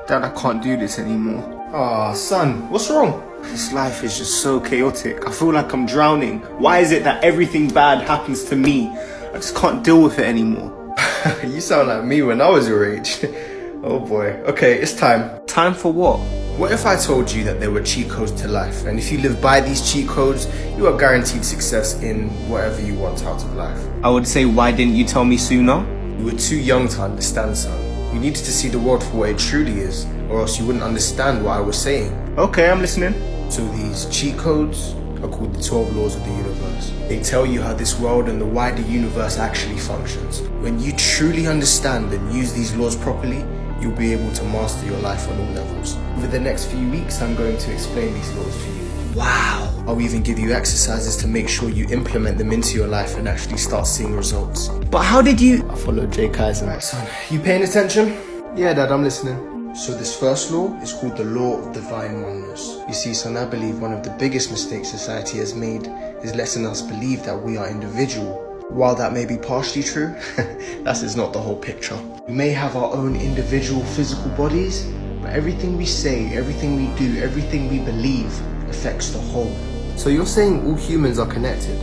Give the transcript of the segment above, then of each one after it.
Dad, I can't do this anymore. Ah, son, what's wrong? This life is just so chaotic. I feel like I'm drowning. Why is it that everything bad happens to me? I just can't deal with it anymore. You sound like me when I was your age. Oh boy. Okay, it's time. Time for what? What if I told you that there were cheat codes to life, and if you live by these cheat codes, you are guaranteed success in whatever you want out of life? I would say, why didn't you tell me sooner? You were too young to understand, son. You needed to see the world for what it truly is, or else you wouldn't understand what I was saying. Okay, I'm listening. So these cheat codes are called the 12 laws of the universe. They tell you how this world and the wider universe actually functions. When you truly understand and use these laws properly, you'll be able to master your life on all levels. Over the next few weeks, I'm going to explain these laws to you. Wow. I'll even give you exercises to make sure you implement them into your life and actually start seeing results. But how did you... I followed Kaizen. Son, you paying attention? Yeah, Dad, I'm listening. So this first law is called the law of Divine Oneness. You see, son, I believe one of the biggest mistakes society has made is letting us believe that we are individual. While that may be partially true, that is not the whole picture. We may have our own individual physical bodies, but everything we say, everything we do, everything we believe affects the whole. So you're saying all humans are connected?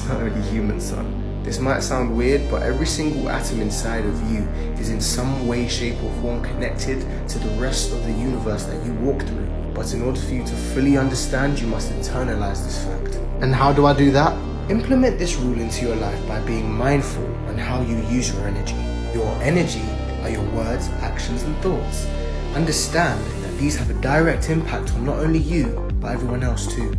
Not only humans, son. This might sound weird, but every single atom inside of you is in some way, shape or form connected to the rest of the universe that you walk through. But in order for you to fully understand, you must internalize this fact. And how do I do that? Implement this rule into your life by being mindful on how you use your energy. Your energy are your words, actions and thoughts. Understand that these have a direct impact on not only you, but everyone else too.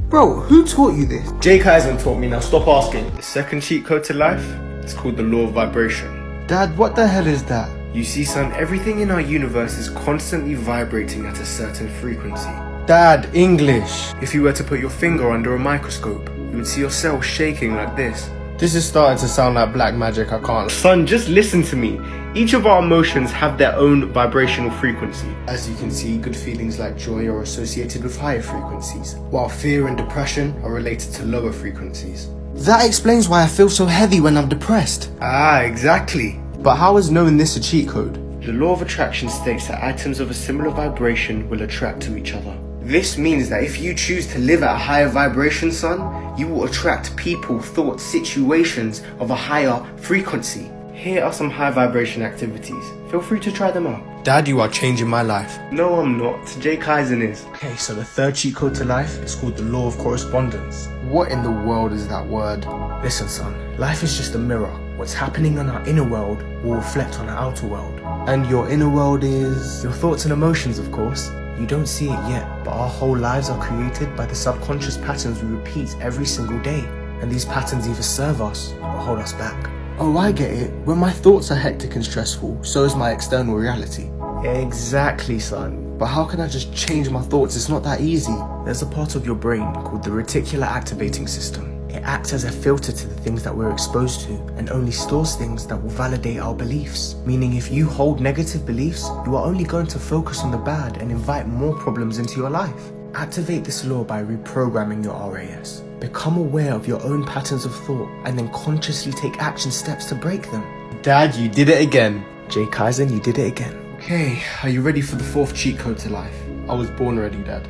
Bro, who taught you this? Kaizen taught me, now stop asking. The second cheat code to life is called the law of vibration. Dad, what the hell is that? You see, son, everything in our universe is constantly vibrating at a certain frequency. Dad, English. If you were to put your finger under a microscope, you would see your cells shaking like this. This is starting to sound like black magic, I can't. Son, just listen to me. Each of our emotions have their own vibrational frequency. As you can see, good feelings like joy are associated with higher frequencies, while fear and depression are related to lower frequencies. That explains why I feel so heavy when I'm depressed. Ah, exactly. But how is knowing this a cheat code? The law of attraction states that atoms of a similar vibration will attract to each other. This means that if you choose to live at a higher vibration, son, you will attract people, thoughts, situations of a higher frequency. Here are some high vibration activities. Feel free to try them out. Dad, you are changing my life. No, I'm not. Kaizen is. Okay, so the third cheat code to life is called the law of correspondence. What in the world is that word? Listen, son, life is just a mirror. What's happening on our inner world will reflect on our outer world. And your inner world is? Your thoughts and emotions, of course. You don't see it yet, but our whole lives are created by the subconscious patterns we repeat every single day. And these patterns either serve us or hold us back. Oh, I get it. When my thoughts are hectic and stressful, so is my external reality. Exactly, son. But how can I just change my thoughts? It's not that easy. There's a part of your brain called the reticular activating system. It acts as a filter to the things that we're exposed to and only stores things that will validate our beliefs. Meaning if you hold negative beliefs, you are only going to focus on the bad and invite more problems into your life. Activate this law by reprogramming your RAS. Become aware of your own patterns of thought and then consciously take action steps to break them. Dad, you did it again. Kaizen, you did it again. Okay, are you ready for the fourth cheat code to life? I was born ready, Dad.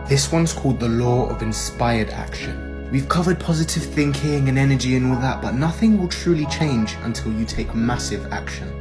This one's called the law of inspired action. We've covered positive thinking and energy and all that, but nothing will truly change until you take massive action.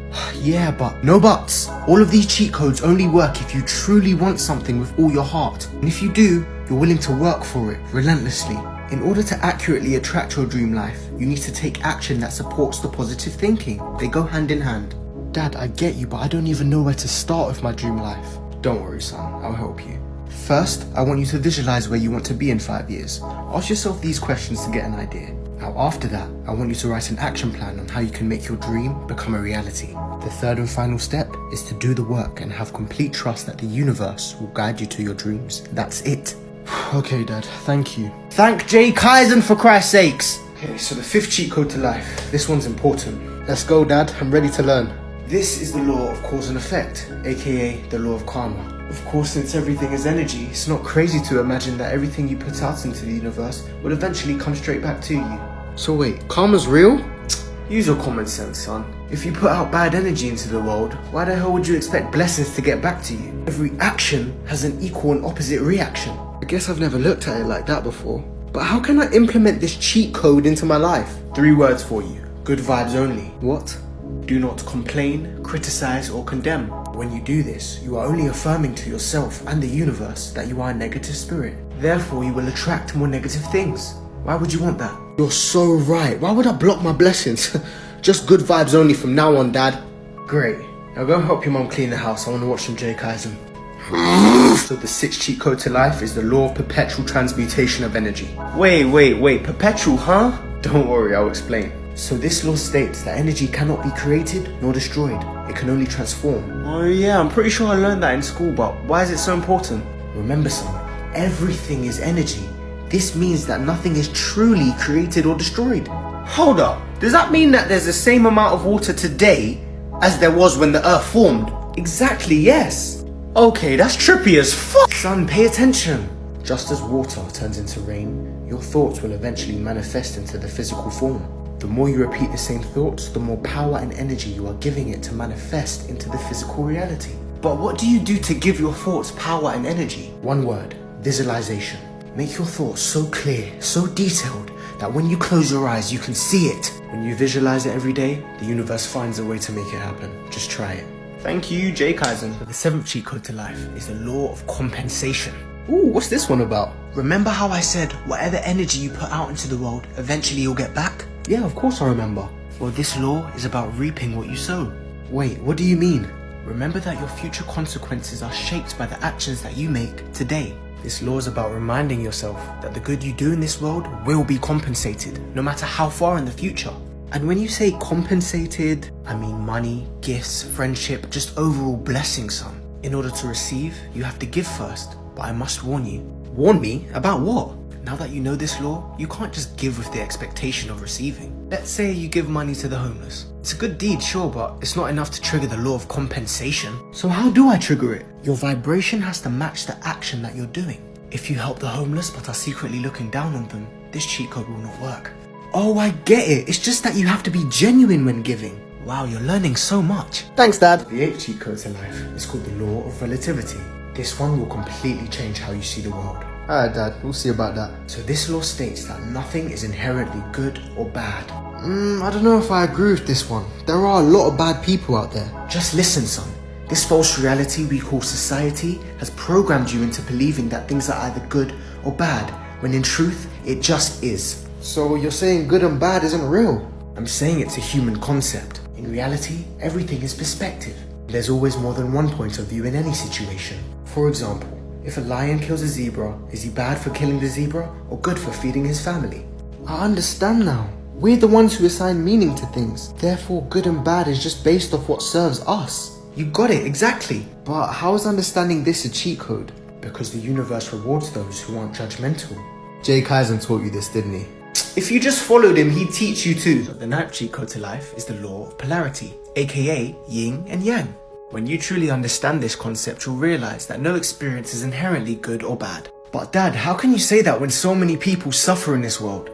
Yeah, but no buts. All of these cheat codes only work if you truly want something with all your heart. And if you do, you're willing to work for it relentlessly. In order to accurately attract your dream life, you need to take action that supports the positive thinking. They go hand in hand. Dad, I get you, but I don't even know where to start with my dream life. Don't worry, son. I'll help you. First, I want you to visualize where you want to be in 5 years. Ask yourself these questions to get an idea. Now after that, I want you to write an action plan on how you can make your dream become a reality. The third and final step is to do the work and have complete trust that the universe will guide you to your dreams. That's it. Okay, Dad, thank you. Thank Kaizen for Christ's sakes! Okay, so the fifth cheat code to life. This one's important. Let's go, Dad. I'm ready to learn. This is the law of cause and effect, aka the law of karma. Of course, since everything is energy, it's not crazy to imagine that everything you put out into the universe will eventually come straight back to you. So wait, karma's real? Use your common sense, son. If you put out bad energy into the world, why the hell would you expect blessings to get back to you? Every action has an equal and opposite reaction. I guess I've never looked at it like that before. But how can I implement this cheat code into my life? 3 words for you. Good vibes only. What? Do not complain, criticize, or condemn. When you do this, you are only affirming to yourself and the universe that you are a negative spirit. Therefore, you will attract more negative things. Why would you want that? You're so right. Why would I block my blessings? Just good vibes only from now on, Dad. Great. Now go help your mom clean the house. I want to watch some Kaizen. So the 6th cheat code to life is the law of perpetual transmutation of energy. Wait. Perpetual, huh? Don't worry, I'll explain. So this law states that energy cannot be created nor destroyed. It can only transform. Oh yeah, I'm pretty sure I learned that in school, but why is it so important? Remember, son, everything is energy. This means that nothing is truly created or destroyed. Hold up, does that mean that there's the same amount of water today as there was when the earth formed? Exactly, yes. Okay, that's trippy as fuck. Son, pay attention. Just as water turns into rain, your thoughts will eventually manifest into the physical form. The more you repeat the same thoughts, the more power and energy you are giving it to manifest into the physical reality. But what do you do to give your thoughts power and energy? One word, visualization. Make your thoughts so clear, so detailed, that when you close your eyes, you can see it. When you visualize it every day, the universe finds a way to make it happen. Just try it. Thank you, Kaizen. The 7th cheat code to life is the law of compensation. Ooh, what's this one about? Remember how I said whatever energy you put out into the world, eventually you'll get back? Yeah, of course I remember. Well, this law is about reaping what you sow. Wait, what do you mean? Remember that your future consequences are shaped by the actions that you make today. This law is about reminding yourself that the good you do in this world will be compensated, no matter how far in the future. And when you say compensated, I mean money, gifts, friendship, just overall blessings, son. In order to receive, you have to give first. But I must warn you. Warn me? About what? Now that you know this law, you can't just give with the expectation of receiving. Let's say you give money to the homeless. It's a good deed, sure, but it's not enough to trigger the law of compensation. So how do I trigger it? Your vibration has to match the action that you're doing. If you help the homeless but are secretly looking down on them, this cheat code will not work. Oh, I get it. It's just that you have to be genuine when giving. Wow, you're learning so much. Thanks, Dad. The 8th cheat code to life is called the law of relativity. This one will completely change how you see the world. Alright, Dad, we'll see about that. So this law states that nothing is inherently good or bad. I don't know if I agree with this one. There are a lot of bad people out there. Just listen, son. This false reality we call society has programmed you into believing that things are either good or bad, when in truth, it just is. So you're saying good and bad isn't real? I'm saying it's a human concept. In reality, everything is perspective. There's always more than one point of view in any situation. For example, if a lion kills a zebra, is he bad for killing the zebra or good for feeding his family? I understand now. We're the ones who assign meaning to things. Therefore, good and bad is just based off what serves us. You got it, exactly. But how is understanding this a cheat code? Because the universe rewards those who aren't judgmental. Kaizen taught you this, didn't he? If you just followed him, he'd teach you too. The 9th cheat code to life is the law of polarity, aka yin and yang. When you truly understand this concept, you'll realize that no experience is inherently good or bad. But Dad, how can you say that when so many people suffer in this world?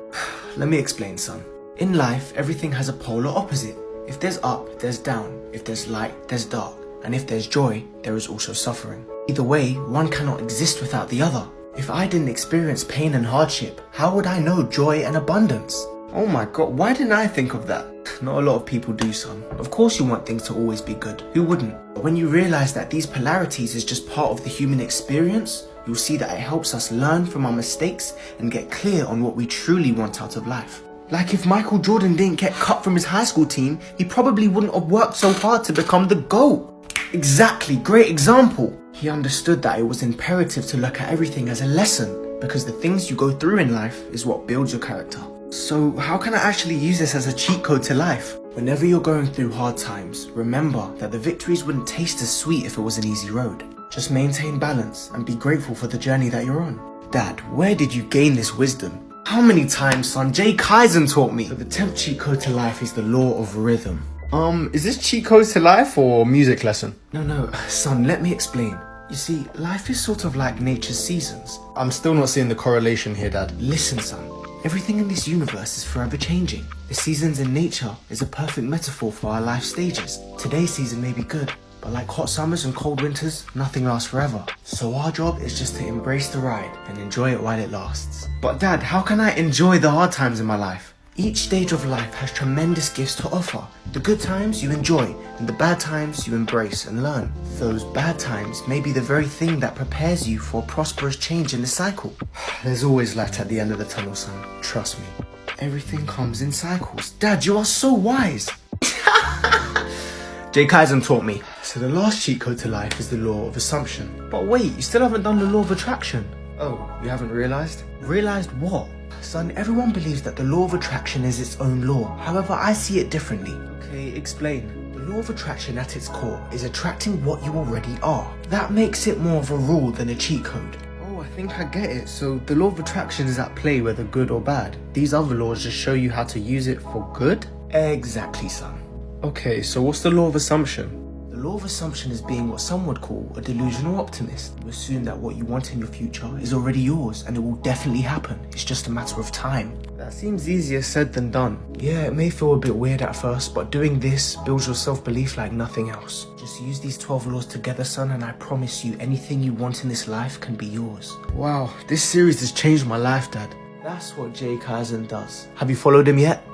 Let me explain, son. In life, everything has a polar opposite. If there's up, there's down. If there's light, there's dark. And if there's joy, there is also suffering. Either way, one cannot exist without the other. If I didn't experience pain and hardship, how would I know joy and abundance? Oh my god, why didn't I think of that? Not a lot of people do, son. Of course you want things to always be good. Who wouldn't? But when you realize that these polarities is just part of the human experience, you'll see that it helps us learn from our mistakes and get clear on what we truly want out of life. Like if Michael Jordan didn't get cut from his high school team, he probably wouldn't have worked so hard to become the GOAT. Exactly, great example. He understood that it was imperative to look at everything as a lesson, because the things you go through in life is what builds your character. So how can I actually use this as a cheat code to life? Whenever you're going through hard times, remember that the victories wouldn't taste as sweet if it was an easy road. Just maintain balance and be grateful for the journey that you're on. Dad, where did you gain this wisdom? How many times, son? Kaizen taught me. So the 10th cheat code to life is the law of rhythm. Is this cheat codes to life or music lesson? No, son, let me explain. You see, life is sort of like nature's seasons. I'm still not seeing the correlation here, Dad. Listen, son. Everything in this universe is forever changing. The seasons in nature is a perfect metaphor for our life stages. Today's season may be good, but like hot summers and cold winters, nothing lasts forever. So our job is just to embrace the ride and enjoy it while it lasts. But Dad, how can I enjoy the hard times in my life? Each stage of life has tremendous gifts to offer. The good times you enjoy, and the bad times you embrace and learn. Those bad times may be the very thing that prepares you for a prosperous change in the cycle. There's always light at the end of the tunnel, son. Trust me. Everything comes in cycles. Dad, you are so wise. Kaizen taught me. So the last cheat code to life is the law of assumption. But wait, you still haven't done the law of attraction. Oh, you haven't realized? Realized what? Son, everyone believes that the law of attraction is its own law. However, I see it differently. Okay, explain. The law of attraction at its core is attracting what you already are. That makes it more of a rule than a cheat code. Oh, I think I get it. So the law of attraction is at play whether good or bad. These other laws just show you how to use it for good? Exactly, son. Okay, so what's the law of assumption? The law of assumption is being what some would call a delusional optimist. You assume that what you want in your future is already yours and it will definitely happen. It's just a matter of time. That seems easier said than done. Yeah, it may feel a bit weird at first, but doing this builds your self-belief like nothing else. Just use these 12 laws together, son, and I promise you anything you want in this life can be yours. Wow, this series has changed my life, Dad. That's what Kaizen does. Have you followed him yet?